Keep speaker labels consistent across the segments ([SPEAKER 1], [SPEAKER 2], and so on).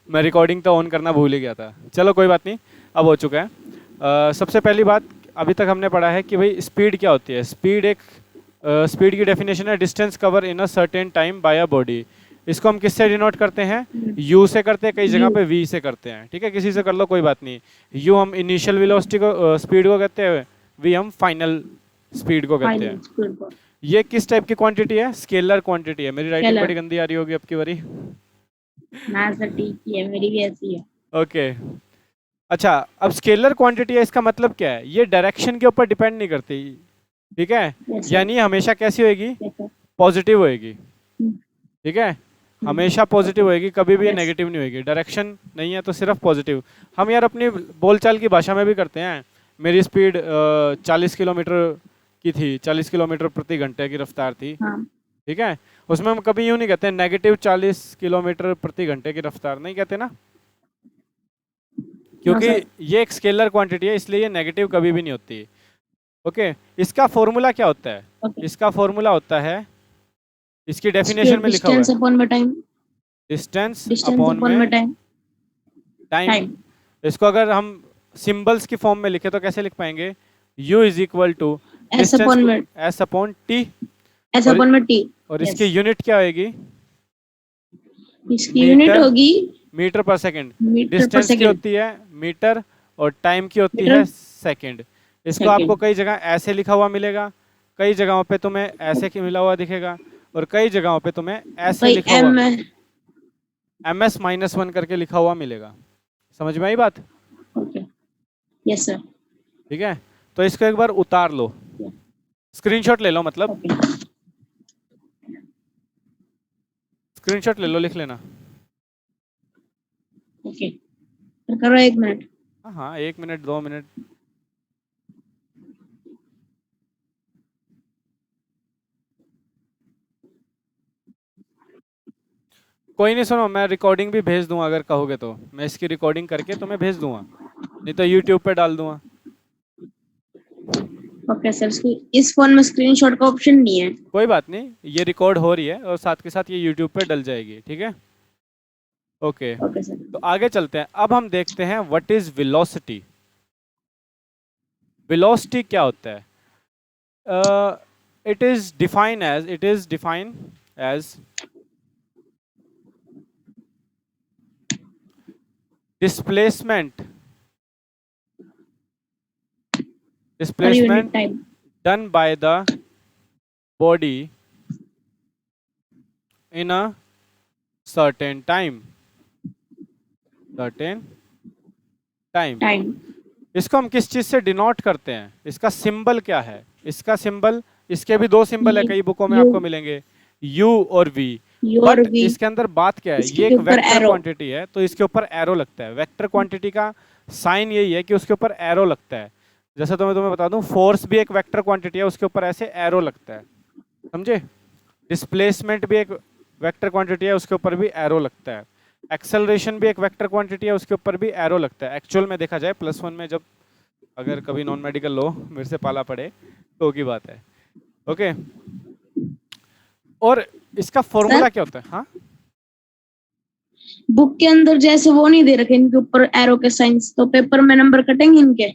[SPEAKER 1] मैं रिकॉर्डिंग तो ऑन करना भूल ही गया था। चलो कोई बात नहीं, अब हो चुका है। सबसे पहली बात, अभी तक हमने पढ़ा है कि भाई स्पीड क्या होती है। स्पीड एक स्पीड की डेफिनेशन है distance cover in a certain time by a body. इसको हम किससे डिनोट करते हैं? यू से करते हैं, कई जगह
[SPEAKER 2] यू।
[SPEAKER 1] पे वी से करते हैं, ठीक है, किसी से कर लो कोई बात नहीं। यू हम इनिशियल वेलोसिटी को स्पीड को कहते हैं, वी हम फाइनल स्पीड को कहते
[SPEAKER 2] फाइनल
[SPEAKER 1] हैं।
[SPEAKER 2] स्पीड को।
[SPEAKER 1] ये किस टाइप की क्वांटिटी है? स्केलर क्वांटिटी है। मेरी राइटिंग
[SPEAKER 2] स्केलर।
[SPEAKER 1] बड़ी गंदी आ रही होगी अब की बारी।
[SPEAKER 2] ना सर ठीक ही है, मेरी भी ऐसी है।
[SPEAKER 1] ओके। अच्छा, अब स्केलर क्वांटिटी है, इसका मतलब क्या है? ये डायरेक्शन के ऊपर डिपेंड नहीं करती, ठीक है।
[SPEAKER 2] Yes sir.
[SPEAKER 1] यानी हमेशा कैसी होएगी?
[SPEAKER 2] Yes sir.
[SPEAKER 1] पॉजिटिव होएगी, ठीक है। हमेशा पॉजिटिव होएगी, कभी भी ये
[SPEAKER 2] यस।
[SPEAKER 1] नेगेटिव नहीं होएगी। डायरेक्शन नहीं है तो सिर्फ पॉजिटिव। हम यार अपनी बोलचाल की भाषा में भी करते हैं। मेरी स्पीड 40 किलोमीटर की थी, 40 किलोमीटर प्रति घंटे की रफ्तार थी,
[SPEAKER 2] हाँ।
[SPEAKER 1] ठीक है। उसमें हम कभी यूँ नहीं कहते नेगेटिव 40 किलोमीटर प्रति घंटे की रफ्तार, नहीं कहते ना,
[SPEAKER 2] नो
[SPEAKER 1] क्योंकि
[SPEAKER 2] सर।
[SPEAKER 1] ये एक स्केलर क्वांटिटी है, इसलिए ये नेगेटिव कभी भी नहीं होती। ओके। इसका फॉर्मूला क्या होता है?
[SPEAKER 2] ओके।
[SPEAKER 1] इसका फॉर्मूला होता है, इसकी डेफिनेशन
[SPEAKER 2] स्पीड
[SPEAKER 1] में लिखा हुआ है,
[SPEAKER 2] डिस्टेंस अपॉन में time.
[SPEAKER 1] Distance
[SPEAKER 2] distance
[SPEAKER 1] upon
[SPEAKER 2] upon में
[SPEAKER 1] में
[SPEAKER 2] टाइम।
[SPEAKER 1] टाइम।
[SPEAKER 2] टाइम।
[SPEAKER 1] इसको अगर हम सिंबल्स की फॉर्म में लिखे तो कैसे लिख पाएंगे? u is equal to
[SPEAKER 2] s
[SPEAKER 1] distance
[SPEAKER 2] upon
[SPEAKER 1] को
[SPEAKER 2] में।
[SPEAKER 1] s upon t.
[SPEAKER 2] एस
[SPEAKER 1] और
[SPEAKER 2] अपॉन में टी।
[SPEAKER 1] इसकी
[SPEAKER 2] यस।
[SPEAKER 1] यूनिट क्या होगी?
[SPEAKER 2] इसकी यूनिट
[SPEAKER 1] मीटर,
[SPEAKER 2] होगी
[SPEAKER 1] metre per second.
[SPEAKER 2] Metre per
[SPEAKER 1] distance की
[SPEAKER 2] सेकंड।
[SPEAKER 1] होती है मीटर, और टाइम की होती
[SPEAKER 2] मीटर
[SPEAKER 1] है सेकंड। इसको आपको
[SPEAKER 2] सेकंड।
[SPEAKER 1] कई जगह ऐसे लिखा हुआ मिलेगा, कई जगहों पे तुम्हें ऐसे की मिला हुआ दिखेगा, और कई जगहों पे तुम्हें ऐसे
[SPEAKER 2] भाई
[SPEAKER 1] लिखा हुआ
[SPEAKER 2] एम है।
[SPEAKER 1] ms-1 करके लिखा हुआ मिलेगा। समझ में आई बात?
[SPEAKER 2] ओके। Yes sir.
[SPEAKER 1] ठीक है, तो इसको एक बार उतार लो, स्क्रीनशॉट ले लो, मतलब
[SPEAKER 2] ओके।
[SPEAKER 1] स्क्रीनशॉट ले लो, लिख लेना।
[SPEAKER 2] ओके। करो 1 मिनट।
[SPEAKER 1] हाँ हाँ, 1 मिनट 2 मिनट। कोई नहीं, सुनो, मैं रिकॉर्डिंग भी भेज दूंगा, अगर कहोगे तो मैं इसकी रिकॉर्डिंग करके तुम्हें भेज दूंगा, नहीं तो यूट्यूब पे डाल दूंगा।
[SPEAKER 2] ओके सर, इस फोन में स्क्रीनशॉट का ऑप्शन नहीं है।
[SPEAKER 1] कोई बात नहीं, ये रिकॉर्ड हो रही है और साथ के साथ ये यूट्यूब पे डल जाएगी, ठीक है। Okay,
[SPEAKER 2] okay sir.
[SPEAKER 1] तो आगे चलते हैं। अब हम देखते हैं व्हाट इज वेलोसिटी। वेलोसिटी क्या होता है? It is define as displacement
[SPEAKER 2] per unit
[SPEAKER 1] displacement
[SPEAKER 2] time.
[SPEAKER 1] done by the body in a certain time, certain time।
[SPEAKER 2] Time.
[SPEAKER 1] इसको हम किस चीज से डिनोट करते हैं? इसका सिंबल क्या है? इसका सिंबल, इसके भी दो सिंबल है,
[SPEAKER 2] ये
[SPEAKER 1] कई बुकों में
[SPEAKER 2] यू।
[SPEAKER 1] आपको मिलेंगे, u और v।
[SPEAKER 2] यू और
[SPEAKER 1] बट
[SPEAKER 2] वी।
[SPEAKER 1] इसके अंदर बात क्या है? ये
[SPEAKER 2] इसके
[SPEAKER 1] एक
[SPEAKER 2] ऊपर
[SPEAKER 1] वेक्टर
[SPEAKER 2] एरो।
[SPEAKER 1] क्वांटिटी है, तो इसके ऊपर एरो लगता है। वेक्टर क्वांटिटी का साइन यही है कि उसके ऊपर एरो लगता है। जैसे तो मैं तुम्हें बता दूं, फोर्स भी एक वेक्टर क्वांटिटी है, उसके ऊपर ऐसे एरो लगता है, समझे। डिस्प्लेसमेंट भी एक वेक्टर क्वांटिटी है, उसके ऊपर भी एरो लगता है। एक्सेलरेशन भी एक वेक्टर क्वांटिटी है, उसके ऊपर भी एरो लगता है। एक्चुअल में देखा जाए +1 में, जब अगर कभी नॉन मेडिकल लो मेरे से पाला पड़े तो की बात है। ओके, और इसका
[SPEAKER 2] सर
[SPEAKER 1] फॉर्मूला क्या होता है? हाँ,
[SPEAKER 2] बुक के अंदर जैसे वो नहीं दे रखे इनके ऊपर एरो के साइंस, तो पेपर में नंबर कटेंगे इनके।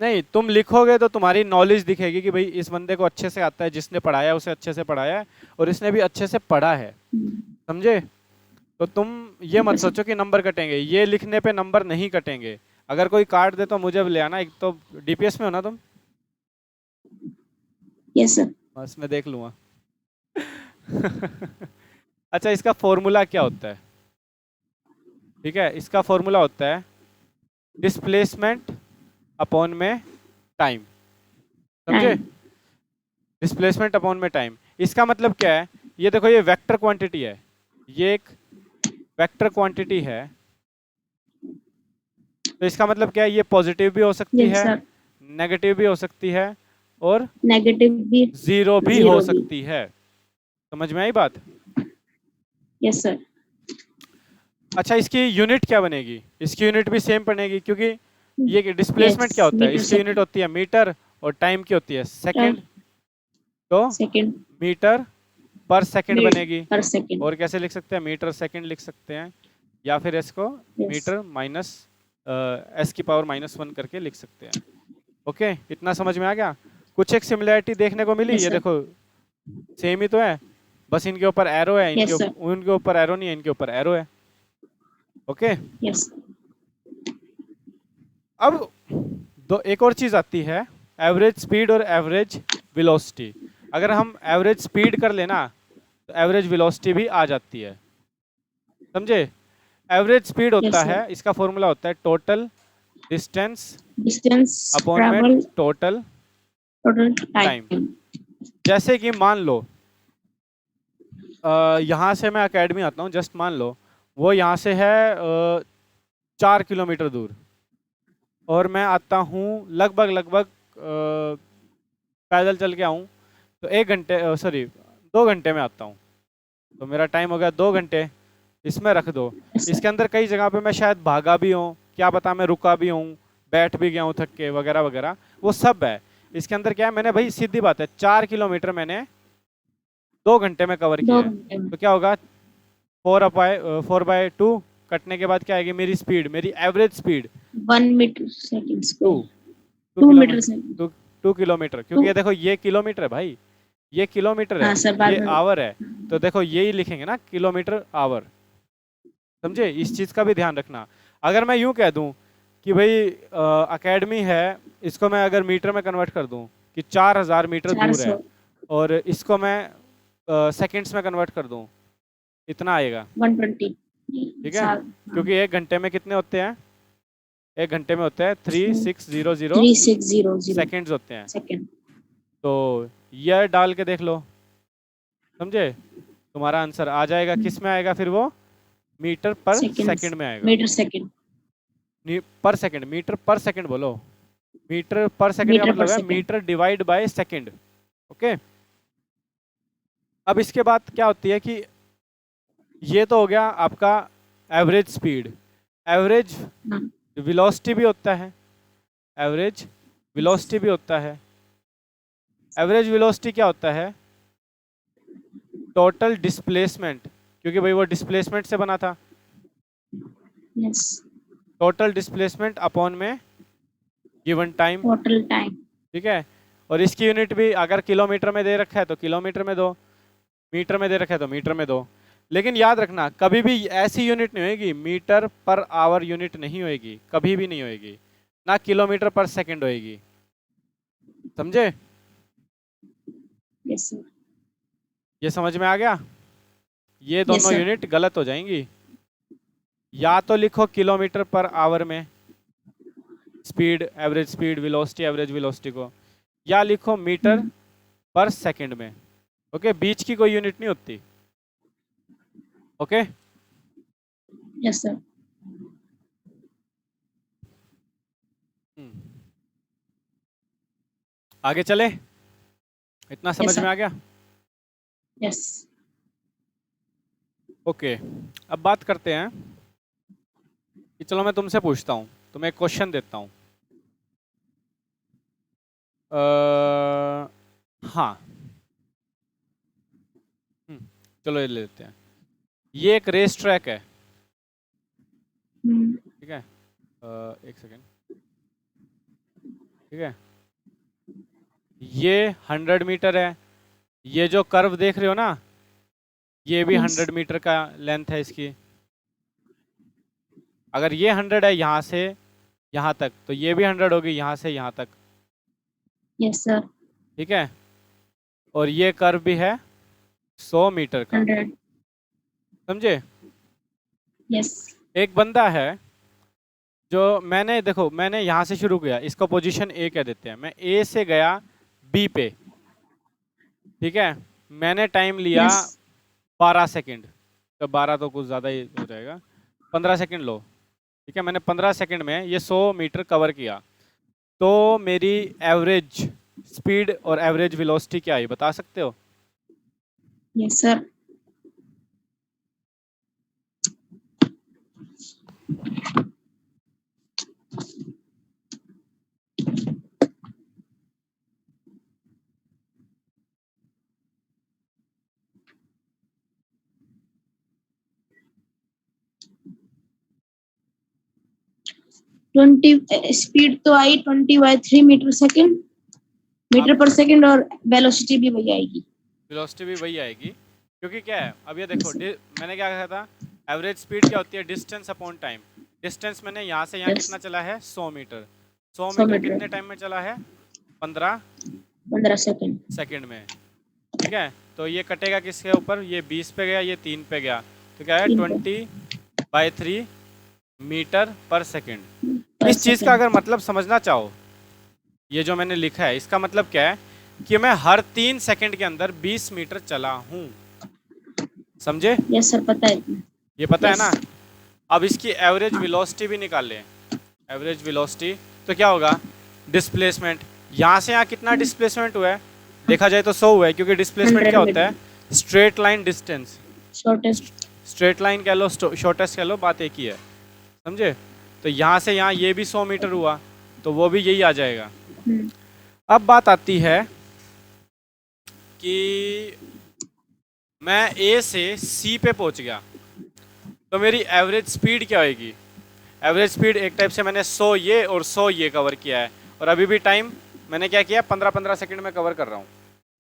[SPEAKER 1] नहीं, तुम लिखोगे तो तुम्हारी नॉलेज दिखेगी कि भाई इस बंदे को अच्छे से आता है, जिसने पढ़ाया उसे अच्छे से पढ़ाया है, और इसने भी अच्छे से पढ़ा है, समझे। तो तुम ये
[SPEAKER 2] ओके
[SPEAKER 1] मत
[SPEAKER 2] सर।
[SPEAKER 1] सोचो कि नंबर कटेंगे, ये लिखने पे नंबर नहीं कटेंगे। अगर कोई काट दे तो मुझे ले आना। एक तो डीपीएस में हो ना तुम?
[SPEAKER 2] Yes sir.
[SPEAKER 1] बस मैं देख लूंगा। अच्छा, इसका फॉर्मूला क्या होता है? ठीक है, इसका फॉर्मूला होता है डिस्प्लेसमेंट अपॉन में टाइम, समझे।
[SPEAKER 2] टाइम।
[SPEAKER 1] डिस्प्लेसमेंट अपॉन में टाइम, इसका मतलब क्या है? ये देखो, ये वेक्टर क्वांटिटी है, ये एक वेक्टर क्वांटिटी है, तो इसका मतलब क्या है? ये पॉजिटिव भी हो सकती
[SPEAKER 2] यस
[SPEAKER 1] है,
[SPEAKER 2] सर।
[SPEAKER 1] नेगेटिव भी हो सकती है, और
[SPEAKER 2] नेगेटिव भी।
[SPEAKER 1] जीरो भी हो
[SPEAKER 2] जीरो भी।
[SPEAKER 1] सकती है। समझ में आई बात?
[SPEAKER 2] Yes sir.
[SPEAKER 1] अच्छा, इसकी यूनिट क्या बनेगी? इसकी यूनिट भी सेम बनेगी, क्योंकि ये डिस्प्लेसमेंट क्या
[SPEAKER 2] यस
[SPEAKER 1] होता है?
[SPEAKER 2] मीटर
[SPEAKER 1] इसकी यूनिट
[SPEAKER 2] सेकंड।
[SPEAKER 1] होती है मीटर, और टाइम की होती है सेकंड, तो
[SPEAKER 2] second.
[SPEAKER 1] Metre per second
[SPEAKER 2] minute
[SPEAKER 1] बनेगी।
[SPEAKER 2] पर सेकंड।
[SPEAKER 1] और कैसे लिख सकते हैं? मीटर सेकंड लिख सकते हैं। या फिर इसको
[SPEAKER 2] Yes.
[SPEAKER 1] मीटर माइनस एस की पावर -1 करके लिख सकते हैं। ओके, इतना समझ में आ गया? कुछ एक सिमिलैरिटी देखने को मिली,
[SPEAKER 2] Yes,
[SPEAKER 1] ये
[SPEAKER 2] sir.
[SPEAKER 1] देखो सेम ही तो है, बस इनके ऊपर एरो है,
[SPEAKER 2] Yes, sir.
[SPEAKER 1] उनके ऊपर एरो नहीं है, इनके ऊपर एरो है। Okay,
[SPEAKER 2] Yes.
[SPEAKER 1] अब एक और चीज आती है, एवरेज स्पीड और एवरेज वेलोसिटी। अगर हम एवरेज स्पीड कर लेना तो एवरेज वेलोसिटी भी आ जाती है, समझे? एवरेज स्पीड
[SPEAKER 2] Yes,
[SPEAKER 1] होता
[SPEAKER 2] sir.
[SPEAKER 1] है, इसका फॉर्मूला होता है टोटल डिस्टेंस
[SPEAKER 2] Distance
[SPEAKER 1] अपॉन में
[SPEAKER 2] travel,
[SPEAKER 1] total
[SPEAKER 2] total
[SPEAKER 1] time.
[SPEAKER 2] time.
[SPEAKER 1] जैसे कि मान लो यहाँ से मैं एकेडमी आता हूँ, जस्ट मान लो वो यहाँ से है 4 किलोमीटर दूर, और मैं आता हूँ लगभग लगभग पैदल चल के आऊँ तो 1 घंटे, सॉरी 2 घंटे में आता हूँ, तो मेरा टाइम हो गया 2 घंटे। इसमें रख दो,
[SPEAKER 2] Yes, sir.
[SPEAKER 1] इसके अंदर कई जगह पे मैं शायद भागा भी हूँ, क्या पता मैं रुका भी हूँ, बैठ भी गया हूँ थक के, वगैरह वगैरह, वो सब है। इसके अंदर क्या है, मैंने भाई सीधी बात है 4 किलोमीटर मैंने 2 घंटे में कवर किया
[SPEAKER 2] दो
[SPEAKER 1] है,
[SPEAKER 2] घंटे में
[SPEAKER 1] तो क्या होगा 4/2 कटने के बाद क्या आएगी मेरी स्पीड, मेरी average speed
[SPEAKER 2] 1 metre second
[SPEAKER 1] 2
[SPEAKER 2] square
[SPEAKER 1] 2
[SPEAKER 2] 2 metre
[SPEAKER 1] kilometre
[SPEAKER 2] second
[SPEAKER 1] 2 kilometre, क्योंकि
[SPEAKER 2] टू।
[SPEAKER 1] ये देखो ये किलोमीटर है भाई, ये किलोमीटर
[SPEAKER 2] हाँ
[SPEAKER 1] है,
[SPEAKER 2] सर, बाद
[SPEAKER 1] ये
[SPEAKER 2] में
[SPEAKER 1] आवर है, तो देखो यही लिखेंगे ना किलोमीटर आवर, समझे? इस चीज़ का भी ध्यान रखना। अगर मैं यूं कह दूं कि भाई एकेडमी है, इसको मैं अगर मीटर में कन्वर्ट कर दूं कि 4000 मीटर दूर
[SPEAKER 2] 400
[SPEAKER 1] है, और इसको मैं सेकंड्स में कन्वर्ट कर दूं, इतना आएगा,
[SPEAKER 2] 120
[SPEAKER 1] ठीक है?
[SPEAKER 2] साल।
[SPEAKER 1] क्योंकि 1 घंटे में कितने होते हैं, 1 घंटे में होते हैं 3600
[SPEAKER 2] 3600
[SPEAKER 1] सेकेंड्स होते हैं,
[SPEAKER 2] सेकेंड।
[SPEAKER 1] तो यह डाल के देख लो, समझे? तुम्हारा आंसर आ जाएगा, किस में आएगा फिर वो, मीटर पर
[SPEAKER 2] सेकेंड्स
[SPEAKER 1] सेकंड में आएगा।
[SPEAKER 2] Metre second
[SPEAKER 1] per second, metre per second बोलो, मीटर पर सेकंड का
[SPEAKER 2] मीटर पर
[SPEAKER 1] मतलब है
[SPEAKER 2] second.
[SPEAKER 1] Metre divide by second. Okay, अब इसके बाद क्या होती है कि ये तो हो गया आपका एवरेज स्पीड, एवरेज वेलोसिटी भी होता है, एवरेज वेलोसिटी भी होता है। एवरेज वेलोसिटी क्या होता है, टोटल डिस्प्लेसमेंट, क्योंकि भाई वो डिस्प्लेसमेंट से बना था,
[SPEAKER 2] यस,
[SPEAKER 1] टोटल डिस्प्लेसमेंट अपॉन में गिवन टाइम,
[SPEAKER 2] टोटल टाइम।
[SPEAKER 1] ठीक है? और इसकी यूनिट भी अगर किलोमीटर में दे रखा है तो किलोमीटर में दो, मीटर में दे रखा है तो मीटर में दो। लेकिन याद रखना कभी भी ऐसी यूनिट नहीं होगी, मीटर पर आवर यूनिट नहीं होगी, कभी भी नहीं होगी, ना किलोमीटर पर सेकंड होगी, समझे?
[SPEAKER 2] Yes sir.
[SPEAKER 1] ये समझ में आ गया? ये
[SPEAKER 2] Yes,
[SPEAKER 1] दोनों
[SPEAKER 2] sir.
[SPEAKER 1] यूनिट गलत हो जाएंगी, या तो लिखो किलोमीटर पर आवर में speed, average speed, velocity, average velocity को, या लिखो मीटर पर सेकंड में। ओके, बीच की कोई यूनिट नहीं होती। Okay,
[SPEAKER 2] yes sir.
[SPEAKER 1] आगे चले, इतना समझ
[SPEAKER 2] sir.
[SPEAKER 1] में आ गया?
[SPEAKER 2] यस।
[SPEAKER 1] ओके, अब बात करते हैं कि चलो मैं तुमसे पूछता हूँ, तुम्हें एक क्वेश्चन देता हूँ। हाँ, चलो ये ले लेते हैं। ये एक रेस ट्रैक है, ठीक है? एक सेकेंड, ठीक है? ये 100 मीटर है, ये जो कर्व देख रहे हो ना, ये भी
[SPEAKER 2] Yes.
[SPEAKER 1] 100 मीटर का लेंथ है इसकी। अगर ये 100 है यहाँ से यहाँ तक, तो ये भी 100 होगी यहाँ से यहाँ तक,
[SPEAKER 2] यस सर।
[SPEAKER 1] ठीक है? और ये कर्व भी है 100 मीटर का,
[SPEAKER 2] 100।
[SPEAKER 1] समझे?
[SPEAKER 2] यस।
[SPEAKER 1] एक बंदा है जो, मैंने देखो मैंने यहाँ से शुरू किया, इसको पोजीशन ए कह देते हैं, मैं ए से गया बी पे, ठीक है? मैंने टाइम लिया
[SPEAKER 2] यस।
[SPEAKER 1] 12 सेकंड, तो 12 तो कुछ ज़्यादा ही हो जाएगा, 15 सेकंड लो, ठीक है? मैंने 15 सेकंड में ये 100 मीटर कवर किया, तो मेरी एवरेज स्पीड और एवरेज वेलोसिटी क्या आई, बता सकते हो?
[SPEAKER 2] Yes sir. 20 स्पीड तो आई 20/3 मीटर पर सेकंड, और वेलोसिटी भी वही आएगी।
[SPEAKER 1] वेलोसिटी भी वही आएगी, क्योंकि क्या है, अब ये देखो मैंने क्या कहा था, एवरेज स्पीड क्या होती है, डिस्टेंस अपॉन टाइम। डिस्टेंस मैंने यहाँ से यहाँ
[SPEAKER 2] Yes.
[SPEAKER 1] कितना चला है, 100 मीटर। 100
[SPEAKER 2] 100
[SPEAKER 1] metre
[SPEAKER 2] metre.
[SPEAKER 1] कितने टाइम में चला है, 15
[SPEAKER 2] सेकंड।
[SPEAKER 1] सेकंड में। ठीक है, तो ये कटेगा किसके ऊपर, ये 20 पे गया, ये 3 पे गया, तो क्या है
[SPEAKER 2] 3 पे।
[SPEAKER 1] 20/3 मीटर पर सेकंड। इस चीज़ का अगर मतलब समझना चाहो, ये जो मैंने लिखा है इसका मतलब क्या है कि मैं हर 3 सेकंड के अंदर 20 मीटर चला हूँ। समझे?
[SPEAKER 2] यस सर, पता है इतना।
[SPEAKER 1] ये पता है
[SPEAKER 2] Yes.
[SPEAKER 1] ना। अब इसकी एवरेज वेलोसिटी भी निकाल लें। एवरेज वेलोसिटी तो क्या होगा, डिस्प्लेसमेंट। यहाँ से यहाँ कितना डिस्प्लेसमेंट हुआ है, देखा जाए तो 100 हुआ है, क्योंकि डिस्प्लेसमेंट क्या होता है, straight line distance.
[SPEAKER 2] Shortest.
[SPEAKER 1] Straight line कह लो, शॉर्टेस्ट कह लो, बात एक ही है। समझे? तो यहाँ से यहाँ ये भी 100 मीटर हुआ, तो वो भी यही आ जाएगा। अब बात आती है कि मैं ए से सी पे पहुंच गया, तो मेरी एवरेज स्पीड क्या होगी। एवरेज स्पीड एक टाइप से मैंने 100 ये और 100 ये कवर किया है, और अभी भी टाइम मैंने क्या किया, 15-15 सेकंड में कवर कर रहा हूँ।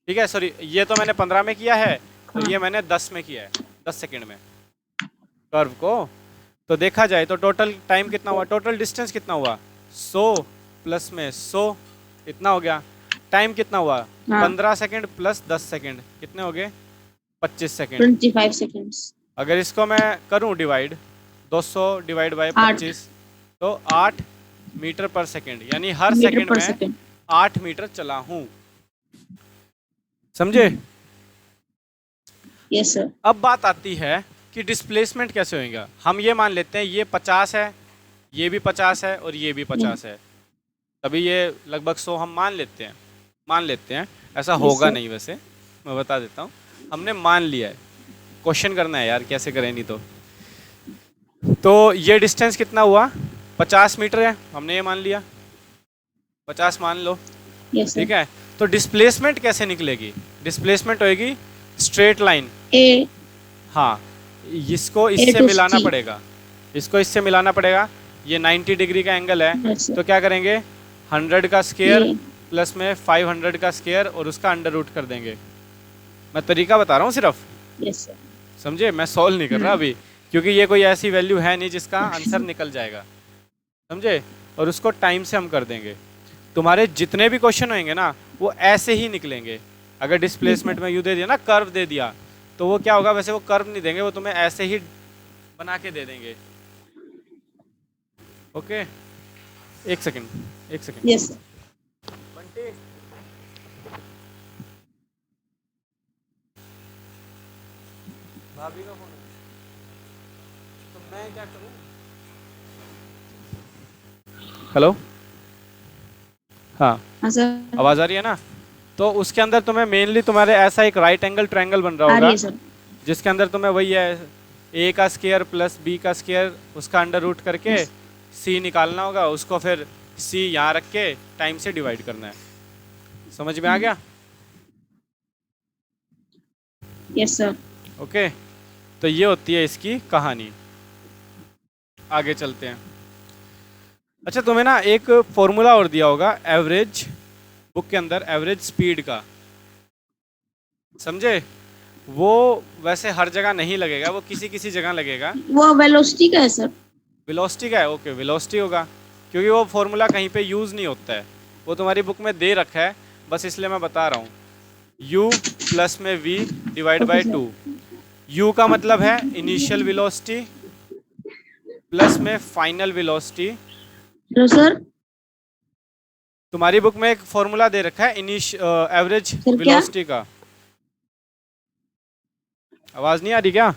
[SPEAKER 1] ठीक है, सॉरी, ये तो मैंने 15 में किया है, और ये मैंने 10 में किया है, 10 सेकंड में कर्व को। तो देखा जाए तो टोटल टाइम कितना हुआ, टोटल डिस्टेंस कितना हुआ, 100 प्लस में 100, इतना हो गया। टाइम कितना हुआ, 15 सेकंड प्लस 10 सेकंड, कितने हो गए, 25 सेकंड।
[SPEAKER 2] 25 सेकंड्स।
[SPEAKER 1] अगर इसको मैं करूं डिवाइड, 200 डिवाइड बाय 25, तो 8 मीटर पर सेकंड, यानी हर सेकंड में 8 मीटर चला हूं। समझे?
[SPEAKER 2] Yes sir.
[SPEAKER 1] अब बात आती है कि डिस्प्लेसमेंट कैसे होगा। हम ये मान लेते हैं ये 50 है, ये भी 50 है, और ये भी 50 है, तभी ये लगभग 100 हम मान लेते हैं। ऐसा होगा नहीं, वैसे मैं बता देता हूँ, हमने मान लिया है। क्वेश्चन करना है यार, कैसे करें नहीं तो ये डिस्टेंस कितना हुआ, 50 मीटर है, हमने ये मान लिया, 50 मान लो। ठीक है, तो डिस्प्लेसमेंट कैसे निकलेगी, डिस्प्लेसमेंट होएगी स्ट्रेट लाइन।
[SPEAKER 2] ए,
[SPEAKER 1] हाँ, इसको इससे मिलाना पड़ेगा, इसको इससे मिलाना पड़ेगा। ये 90 डिग्री का एंगल है, तो क्या करेंगे, 100 का स्क्वायर प्लस में 500 का स्क्वायर, और उसका अंडर रूट कर देंगे। मैं तरीका बता रहा हूँ सिर्फ।
[SPEAKER 2] Yes sir.
[SPEAKER 1] समझे? मैं सॉल्व नहीं कर रहा अभी, क्योंकि ये कोई ऐसी वैल्यू है नहीं जिसका आंसर निकल जाएगा। समझे? और उसको टाइम से हम कर देंगे। तुम्हारे जितने भी क्वेश्चन होंगे ना, वो ऐसे ही निकलेंगे। अगर डिस्प्लेसमेंट में यू दे दिया ना, कर्व दे दिया, तो वो क्या होगा, वैसे वो कर्व नहीं देंगे, वो तुम्हें ऐसे ही बना के दे देंगे। ओके, एक सेकंड।
[SPEAKER 2] Yes sir.
[SPEAKER 1] बंटी, भाभी का फोन है, तो मैं क्या करूं। हेलो, हाँ
[SPEAKER 2] सर,
[SPEAKER 1] आवाज आ रही है ना। तो उसके अंदर तुम्हें मेनली तुम्हारे ऐसा एक राइट एंगल ट्रायंगल बन रहा
[SPEAKER 2] आ रही
[SPEAKER 1] होगा,
[SPEAKER 2] है सर।
[SPEAKER 1] जिसके अंदर तुम्हें वही है, ए का स्क्वायर प्लस बी का स्क्वायर, उसका अंडर रूट करके सी निकालना होगा, उसको फिर सी यहाँ रख के टाइम से डिवाइड करना है। समझ में आ गया?
[SPEAKER 2] Yes sir.
[SPEAKER 1] ओके, तो ये होती है इसकी कहानी। आगे चलते हैं। अच्छा, तुम्हें ना एक फॉर्मूला और दिया होगा एवरेज, बुक के अंदर एवरेज स्पीड का। समझे? वो वैसे हर जगह नहीं लगेगा, वो किसी किसी जगह लगेगा।
[SPEAKER 2] वो वेलोसिटी का है सर।
[SPEAKER 1] वेलोसिटी का है, ओके, वेलोसिटी होगा, क्योंकि वो फॉर्मूला कहीं पे यूज़ नहीं होता है, वो तुम्हारी बुक में दे रखा है, बस इसलिए मैं बता रहा हूँ। u प्लस में v डिवाइड बाई 2। u का मतलब है इनिशियल वेलोसिटी प्लस में फाइनल वेलोसिटी।
[SPEAKER 2] Hello sir.
[SPEAKER 1] तुम्हारी बुक में एक फॉर्मूला दे रखा है एवरेज वेलोसिटी का। आवाज नहीं आ रही क्या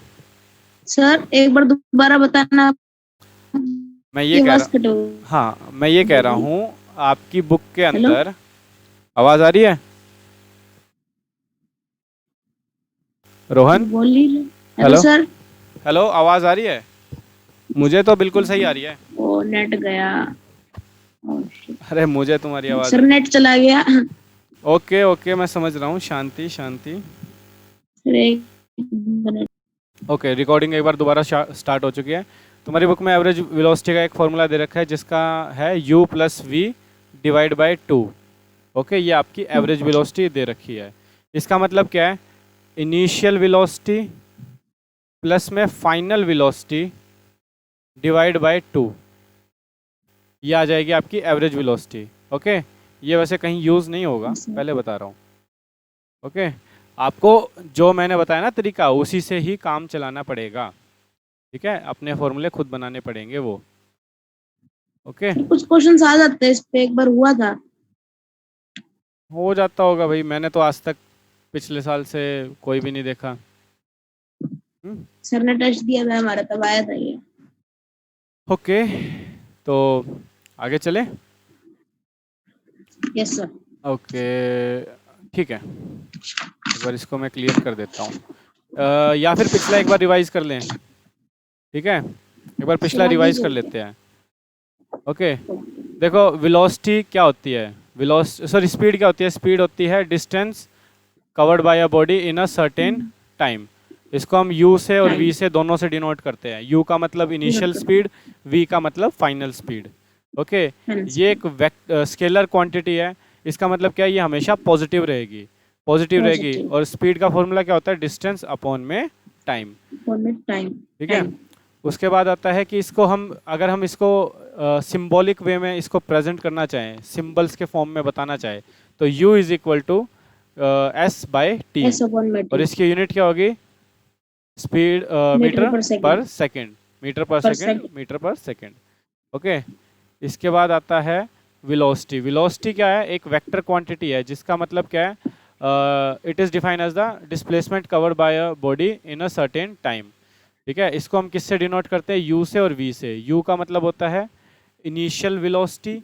[SPEAKER 2] सर? एक बार दोबारा बताना।
[SPEAKER 1] मैं ये कह रहा, हाँ मैं ये कह रहा हूँ, आपकी बुक के अंदर आवाज आ रही है? Rohan,
[SPEAKER 2] hello sir.
[SPEAKER 1] हेलो, आवाज आ रही है? मुझे तो बिल्कुल सही आ रही है।
[SPEAKER 2] ओ, नेट गया।
[SPEAKER 1] अरे मुझे तुम्हारी आवाज,
[SPEAKER 2] सर नेट चला गया।
[SPEAKER 1] ओके ओके, मैं समझ रहा हूँ, शांति शांति। ओके, रिकॉर्डिंग एक बार दोबारा स्टार्ट हो चुकी है। तुम्हारी बुक में एवरेज वेलोसिटी का एक फॉर्मूला दे रखा है जिसका है u plus v divide by 2। Okay, ये आपकी एवरेज वेलोसिटी दे रखी है। इसका मतलब क्या है? इनिशियल वेलोसिटी प्लस में फाइनल वेलोसिटी डिवाइड बाय 2, ये आ जाएगी आपकी एवरेज वेलोसिटी। ओके, ये वैसे कहीं यूज़ नहीं होगा, पहले बता रहा हूँ। ओके, आपको जो मैंने बताया ना तरीका, उसी से ही काम चलाना पड़ेगा। ठीक है, अपने फॉर्मूले खुद बनाने पड़ेंगे वो। ओके,
[SPEAKER 2] कुछ क्वेश्चंस आ जाते हैं इस पे, एक बार हुआ था।
[SPEAKER 1] हो जाता होगा भाई, मैंने तो आज तक पिछले साल से कोई भी नहीं देखा।
[SPEAKER 2] सर ने टेस्ट दिया था हमारा, तब आया था ये।
[SPEAKER 1] ओके, तो आगे चले।
[SPEAKER 2] Yes sir.
[SPEAKER 1] ओके, ठीक है, एक बार इसको मैं क्लियर कर देता हूँ, या फिर पिछला एक बार रिवाइज कर लें। ठीक है, एक बार पिछला रिवाइज कर लेते हैं। ओके, देखो वेलोसिटी क्या होती है, सॉरी स्पीड क्या होती है? स्पीड होती है distance covered by a body in a certain time. इसको हम u से और v से दोनों से डिनोट करते हैं। u का मतलब इनिशियल स्पीड, v का मतलब फाइनल स्पीड। ओके, ये एक स्केलर क्वांटिटी है। इसका मतलब क्या है? ये हमेशा पॉजिटिव रहेगी, पॉजिटिव रहेगी। और स्पीड का फॉर्मूला क्या होता है? डिस्टेंस अपॉन में टाइम। ठीक है, उसके बाद आता है कि इसको हम, अगर हम इसको सिंबॉलिक वे में इसको प्रेजेंट करना चाहें, सिंबल्स के फॉर्म में बताना चाहें, तो u is equal to s by t, और इसकी यूनिट क्या होगी? Speed metre per second, metre per second, metre per second. Okay, इसके बाद आता है वेलोसिटी। वेलोसिटी क्या है? एक वेक्टर क्वांटिटी है, जिसका मतलब क्या है? It is defined as the displacement covered by a body in a certain time. ठीक है, इसको हम किससे डिनोट करते हैं? u से और v से। u का मतलब होता है इनिशियल वेलोसिटी,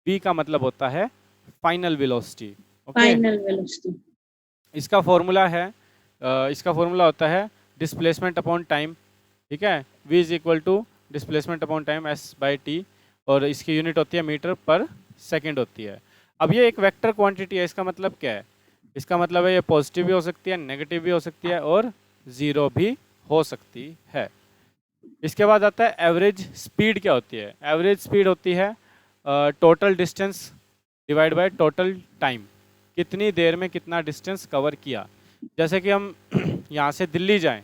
[SPEAKER 1] v का मतलब होता है फाइनल वेलोसिटी।
[SPEAKER 2] Final velocity.
[SPEAKER 1] इसका फॉर्मूला है, इसका फॉर्मूला होता है डिस्प्लेसमेंट अपॉन टाइम। ठीक है, v is equal to displacement upon time s by t, और इसकी यूनिट होती है मीटर पर सेकेंड होती है। अब ये एक वेक्टर क्वांटिटी है, इसका मतलब क्या है? इसका मतलब है ये पॉजिटिव भी हो सकती है, नेगेटिव भी हो सकती है, और ज़ीरो भी हो सकती है। इसके बाद आता है एवरेज स्पीड। क्या होती है? एवरेज स्पीड होती है total distance divide by total time, कितनी देर में कितना डिस्टेंस कवर किया। जैसे कि हम यहाँ से दिल्ली जाएं,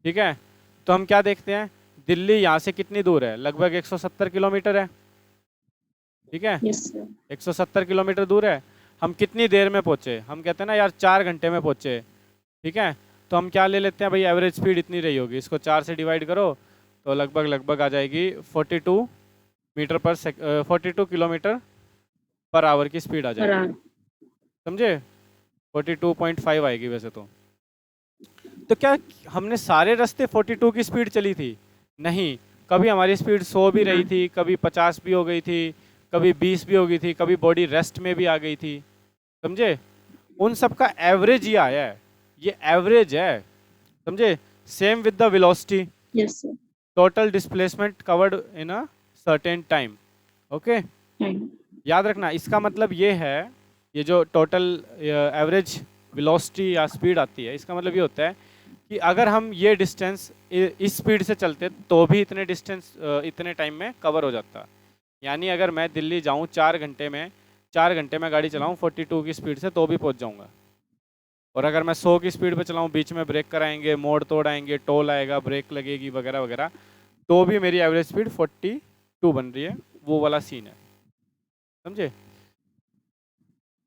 [SPEAKER 1] ठीक है, तो हम क्या देखते हैं? दिल्ली यहाँ से कितनी दूर है? लगभग 170 किलोमीटर है। ठीक है, 170 किलोमीटर दूर है। हम कितनी देर में पहुँचे? हम कहते हैं ना यार 4 घंटे में पहुँचे। ठीक है, तो हम क्या ले लेते हैं भाई? एवरेज स्पीड इतनी रही होगी, इसको 4 से डिवाइड करो तो लगभग आ जाएगी 42 मीटर पर 42 किलोमीटर पर आवर की स्पीड आ जाएगी। समझे? 42.5 आएगी वैसे तो क्या हमने सारे रास्ते 42 की स्पीड चली थी? नहीं, कभी हमारी स्पीड 100 भी रही थी, कभी 50 भी हो गई थी, कभी 20 भी हो गई थी, कभी बॉडी रेस्ट में भी आ गई थी। समझे? उन सब का एवरेज ही आया है, ये एवरेज है। समझे? Same with the velocity, total displacement covered in a certain time. Okay, याद रखना, इसका मतलब ये है, ये जो टोटल एवरेज वेलोसिटी या स्पीड आती है, इसका मतलब ये होता है कि अगर हम ये डिस्टेंस इस स्पीड से चलते तो भी इतने डिस्टेंस इतने टाइम में कवर हो जाता। यानी अगर मैं दिल्ली जाऊँ 4 घंटे में, 4 घंटे में गाड़ी चलाऊँ 42 की स्पीड से, तो भी पहुँच जाऊँगा। और अगर मैं 100 की स्पीड पे चलाऊँ, बीच में ब्रेक कराएंगे, मोड़ तोड़ आएंगे, टोल आएगा, ब्रेक लगेगी वगैरह वगैरह, तो भी मेरी एवरेज स्पीड 42 बन रही है। वो वाला सीन है। समझे?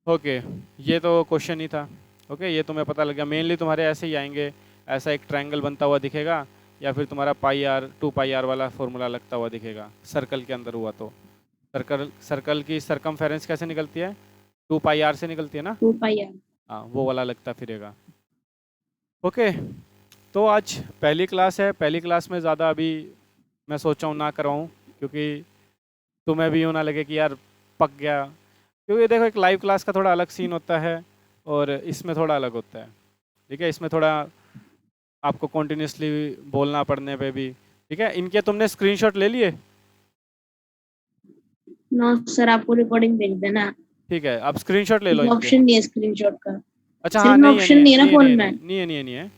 [SPEAKER 1] ओके, ये तो क्वेश्चन ही था। ओके, ये तुम्हें पता लग गया। मेनली तुम्हारे ऐसे ही आएंगे, ऐसा एक ट्रायंगल बनता हुआ दिखेगा, या फिर तुम्हारा पाई आर 2πr वाला फॉर्मूला लगता हुआ दिखेगा सर्कल के अंदर हुआ तो। सर्कल की सरकमफेरेंस कैसे निकलती है? 2πr से निकलती है ना?
[SPEAKER 2] 2πr।
[SPEAKER 1] हाँ, वो वाला लगता फिरेगा। ओके, तो आज पहली क्लास है। पहली क्लास में ज़्यादा अभी मैं सोचा हूँ ना करवाऊँ, क्योंकि तुम्हें भी यूँ ना लगे कि यार पक गया। क्योंकि देखो, एक लाइव क्लास का थोड़ा अलग सीन होता है और इसमें थोड़ा अलग होता है। ठीक है, इसमें थोड़ा आपको कॉन्टिन्यूसली बोलना पड़ने पे भी। ठीक है, इनके तुमने स्क्रीनशॉट ले लिए?
[SPEAKER 2] नो सर, आपको रिकॉर्डिंग भेज देना।
[SPEAKER 1] ठीक है, आप स्क्रीनशॉट ले लो इनके।
[SPEAKER 2] ऑप्शन नहीं है स्क्रीनशॉट का।
[SPEAKER 1] अच्छा हाँ, नहीं है,
[SPEAKER 2] ऑप्शन नहीं है ना फोन में।
[SPEAKER 1] नहीं है।